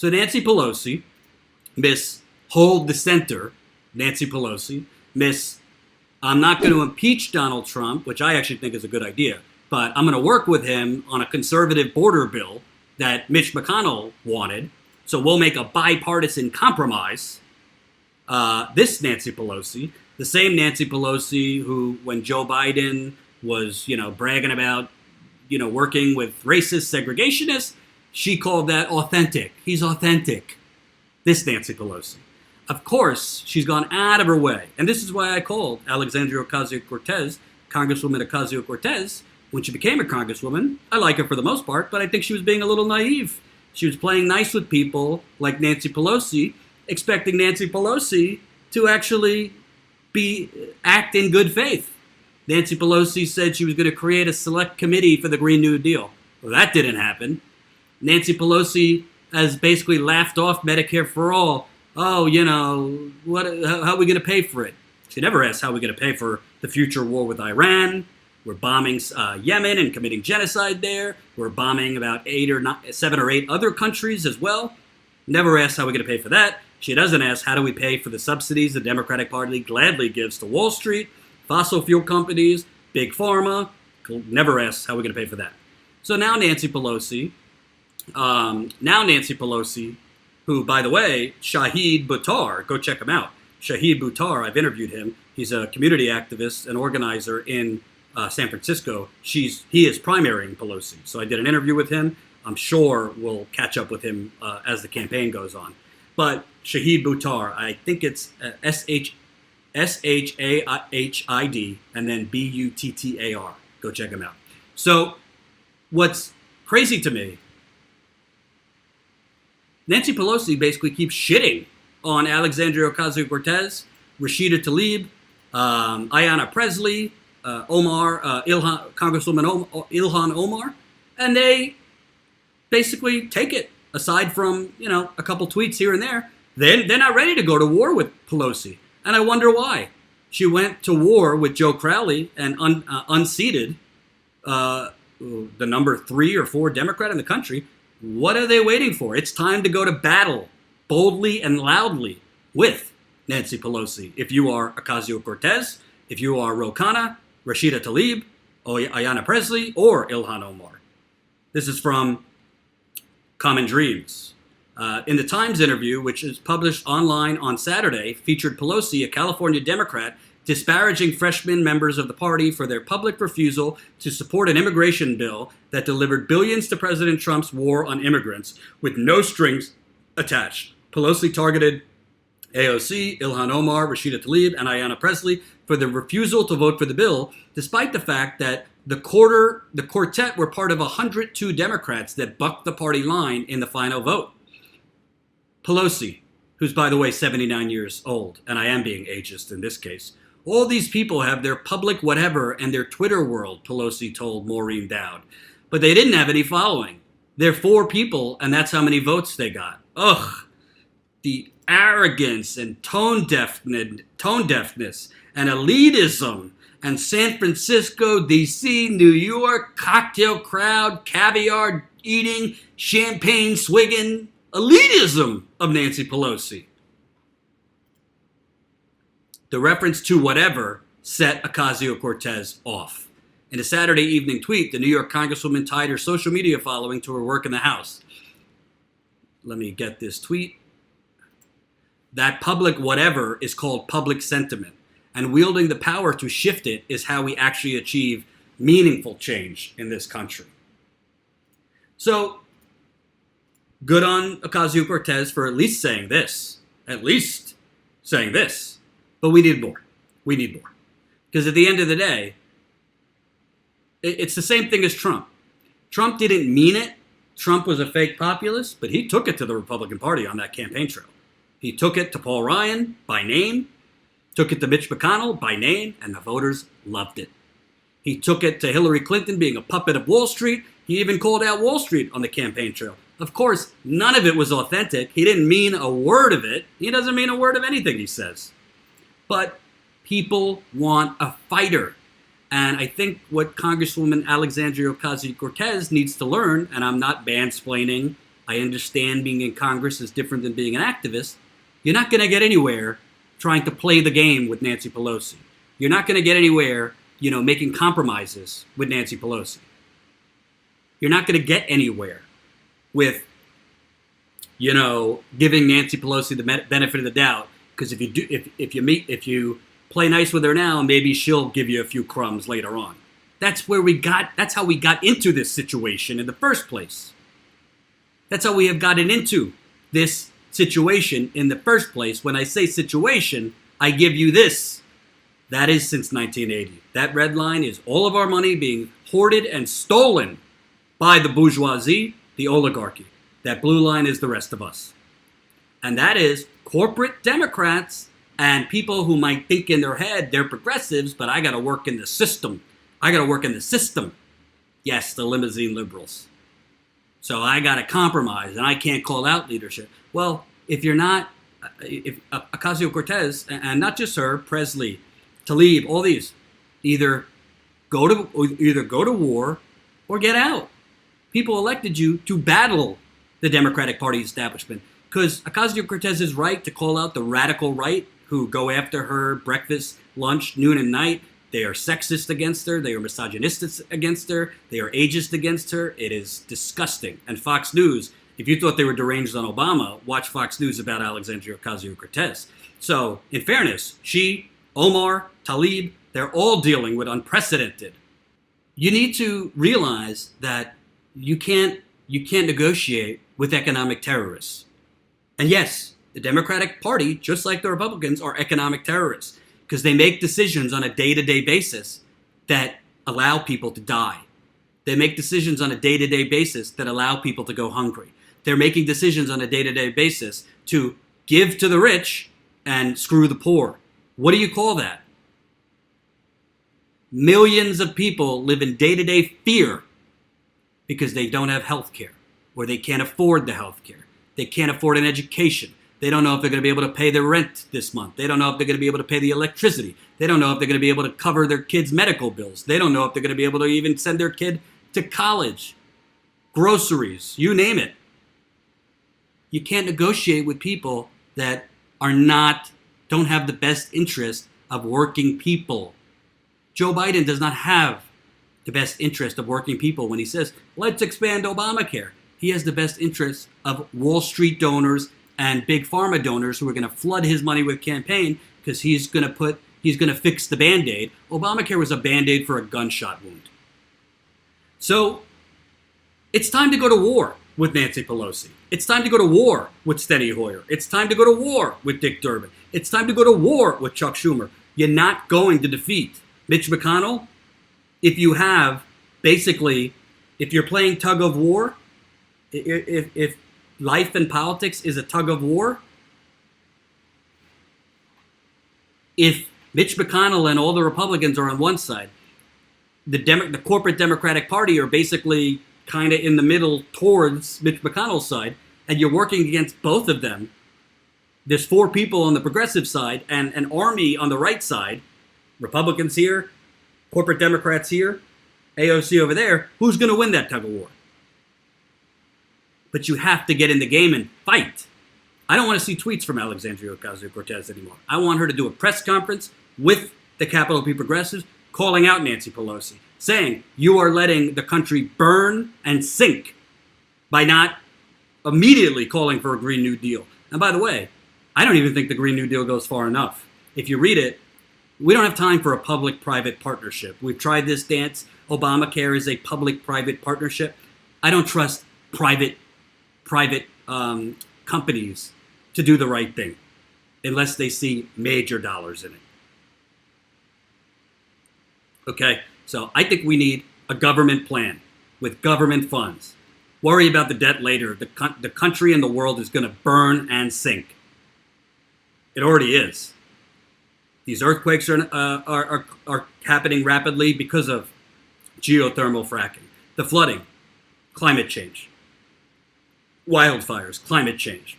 So Nancy Pelosi, Miss Hold the Center, Nancy Pelosi, Miss I'm not going to impeach Donald Trump, which I actually think is a good idea, but I'm going to work with him on a conservative border bill that Mitch McConnell wanted. So we'll make a bipartisan compromise. This Nancy Pelosi, the same Nancy Pelosi who, when Joe Biden was, bragging about, working with racist segregationists, she called that authentic. He's authentic. This Nancy Pelosi. Of course, she's gone out of her way. And this is why I called Alexandria Ocasio-Cortez, Congresswoman Ocasio-Cortez, when she became a congresswoman. I like her for the most part, but I think she was being a little naive. She was playing nice with people like Nancy Pelosi, expecting Nancy Pelosi to actually act in good faith. Nancy Pelosi said she was going to create a select committee for the Green New Deal. Well, that didn't happen. Nancy Pelosi has basically laughed off Medicare for all. Oh, how are we going to pay for it? She never asked how we're going to pay for the future war with Iran. We're bombing Yemen and committing genocide there. We're bombing about 7 or 8 other countries as well. Never asked how we're going to pay for that. She doesn't ask how do we pay for the subsidies the Democratic Party gladly gives to Wall Street, fossil fuel companies, big pharma. Never asks how we're going to pay for that. So now Nancy Pelosi, who, by the way, Shahid Buttar, go check him out. Shahid Buttar, I've interviewed him. He's a community activist and organizer in San Francisco. He is primarying Pelosi. So I did an interview with him. I'm sure we'll catch up with him as the campaign goes on. But Shahid Buttar, I think it's Shahid and then Buttar. Go check him out. So what's crazy to me, Nancy Pelosi basically keeps shitting on Alexandria Ocasio-Cortez, Rashida Tlaib, Ayanna Pressley, Congresswoman Ilhan Omar, and they basically take it. Aside from, a couple tweets here and there, they're not ready to go to war with Pelosi. And I wonder why. She went to war with Joe Crowley and unseated the number 3 or 4 Democrat in the country. What are they waiting for? It's time to go to battle boldly and loudly with Nancy Pelosi. If you are Ocasio-Cortez, if you are Ro Khanna, Rashida Tlaib, Ayanna Pressley, or Ilhan Omar. This is from Common Dreams. In the Times interview, which is published online on Saturday, featured Pelosi, a California Democrat, disparaging freshman members of the party for their public refusal to support an immigration bill that delivered billions to President Trump's war on immigrants with no strings attached. Pelosi targeted AOC, Ilhan Omar, Rashida Tlaib, and Ayanna Pressley for the refusal to vote for the bill, despite the fact that the quartet were part of 102 Democrats that bucked the party line in the final vote. Pelosi, who's, by the way, 79 years old, and I am being ageist in this case, all these people have their public whatever and their Twitter world, Pelosi told Maureen Dowd. But they didn't have any following. They're 4 people, and that's how many votes they got. Ugh. The arrogance and tone deafness and elitism and San Francisco, D.C., New York, cocktail crowd, caviar eating, champagne swigging, elitism of Nancy Pelosi. The reference to whatever set Ocasio-Cortez off. In a Saturday evening tweet, the New York Congresswoman tied her social media following to her work in the House. Let me get this tweet. That public whatever is called public sentiment, and wielding the power to shift it is how we actually achieve meaningful change in this country. So, good on Ocasio-Cortez for at least saying this. But we need more. Because at the end of the day, it's the same thing as Trump. Trump didn't mean it. Trump was a fake populist, but he took it to the Republican Party on that campaign trail. He took it to Paul Ryan by name, took it to Mitch McConnell by name, and the voters loved it. He took it to Hillary Clinton being a puppet of Wall Street. He even called out Wall Street on the campaign trail. Of course, none of it was authentic. He didn't mean a word of it. He doesn't mean a word of anything he says. But people want a fighter. And I think what Congresswoman Alexandria Ocasio-Cortez needs to learn, and I'm not mansplaining I understand being in Congress is different than being an activist. You're not going to get anywhere trying to play the game with Nancy Pelosi. You're not going to get anywhere, making compromises with Nancy Pelosi. You're not going to get anywhere with, giving Nancy Pelosi the benefit of the doubt. Because if you play nice with her now, maybe she'll give you a few crumbs later on. That's how we got into this situation in the first place. That's how we have gotten into this situation in the first place. When I say situation, I give you this. That is since 1980. That red line is all of our money being hoarded and stolen by the bourgeoisie, the oligarchy. That blue line is the rest of us. And that is corporate Democrats and people who might think in their head they're progressives, but I got to work in the system. I got to work in the system. Yes, the limousine liberals. So I got to compromise, and I can't call out leadership. Well, if Ocasio-Cortez, and not just her, Presley, Tlaib, all these, either go to war or get out. People elected you to battle the Democratic Party establishment. Because Ocasio-Cortez is right to call out the radical right who go after her breakfast, lunch, noon, and night. They are sexist against her. They are misogynistic against her. They are ageist against her. It is disgusting. And Fox News, if you thought they were deranged on Obama, watch Fox News about Alexandria Ocasio-Cortez. So, in fairness, she, Omar, Tlaib, they're all dealing with unprecedented. You need to realize that you can't negotiate with economic terrorists. And yes, the Democratic Party, just like the Republicans, are economic terrorists because they make decisions on a day-to-day basis that allow people to die. They make decisions on a day-to-day basis that allow people to go hungry. They're making decisions on a day-to-day basis to give to the rich and screw the poor. What do you call that? Millions of people live in day-to-day fear because they don't have health care or they can't afford the health care. They can't afford an education. They don't know if they're going to be able to pay their rent this month. They don't know if they're going to be able to pay the electricity. They don't know if they're going to be able to cover their kids' medical bills. They don't know if they're going to be able to even send their kid to college, groceries, you name it. You can't negotiate with people that don't have the best interest of working people. Joe Biden does not have the best interest of working people when he says, let's expand Obamacare. He has the best interest of Wall Street donors and big pharma donors who are going to flood his money with campaign because he's going to fix the Band-Aid. Obamacare was a Band-Aid for a gunshot wound. So it's time to go to war with Nancy Pelosi. It's time to go to war with Steny Hoyer. It's time to go to war with Dick Durbin. It's time to go to war with Chuck Schumer. You're not going to defeat Mitch McConnell if you're playing tug of war, if life and politics is a tug of war, if Mitch McConnell and all the Republicans are on one side, the corporate Democratic Party are basically kind of in the middle towards Mitch McConnell's side, and you're working against both of them. There's 4 people on the progressive side and an army on the right side, Republicans here, corporate Democrats here, AOC over there. Who's going to win that tug of war? But you have to get in the game and fight. I don't want to see tweets from Alexandria Ocasio-Cortez anymore. I want her to do a press conference with the capital P progressives calling out Nancy Pelosi, saying you are letting the country burn and sink by not immediately calling for a Green New Deal. And by the way, I don't even think the Green New Deal goes far enough. If you read it, we don't have time for a public-private partnership. We've tried this dance. Obamacare is a public-private partnership. I don't trust private companies to do the right thing unless they see major dollars in it. Okay, so I think we need a government plan with government funds. Worry about the debt later. The country and the world is going to burn and sink. It already is. These earthquakes are happening rapidly because of geothermal fracking. The flooding, climate change. Wildfires, climate change.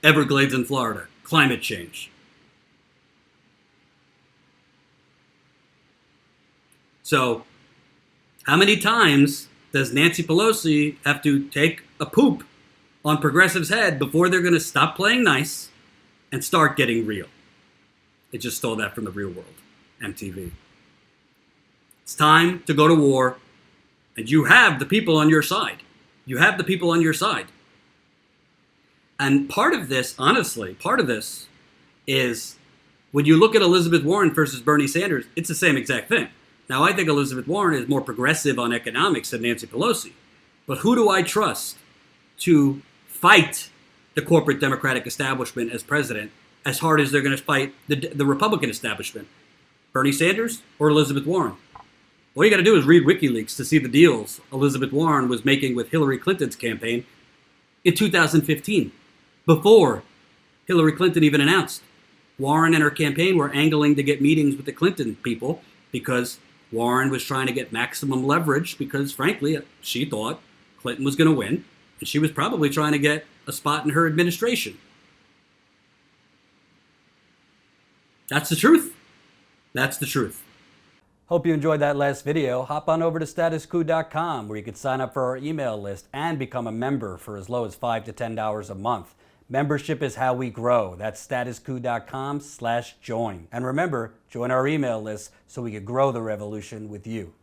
Everglades in Florida, climate change. So, how many times does Nancy Pelosi have to take a poop on progressives' head before they're going to stop playing nice and start getting real. It just stole that from The Real World, MTV. It's time to go to war, and you have the people on your side. You have the people on your side. And part of this, honestly, is when you look at Elizabeth Warren versus Bernie Sanders, it's the same exact thing. Now, I think Elizabeth Warren is more progressive on economics than Nancy Pelosi. But who do I trust to fight the corporate Democratic establishment as president as hard as they're going to fight the Republican establishment? Bernie Sanders or Elizabeth Warren? All you got to do is read WikiLeaks to see the deals Elizabeth Warren was making with Hillary Clinton's campaign in 2015, before Hillary Clinton even announced. Warren and her campaign were angling to get meetings with the Clinton people because Warren was trying to get maximum leverage because, frankly, she thought Clinton was going to win, and she was probably trying to get a spot in her administration. That's the truth. That's the truth. Hope you enjoyed that last video. Hop on over to statuscoup.com where you can sign up for our email list and become a member for as low as $5 to $10 a month. Membership is how we grow. That's statuscoup.com/join. And remember, join our email list so we can grow the revolution with you.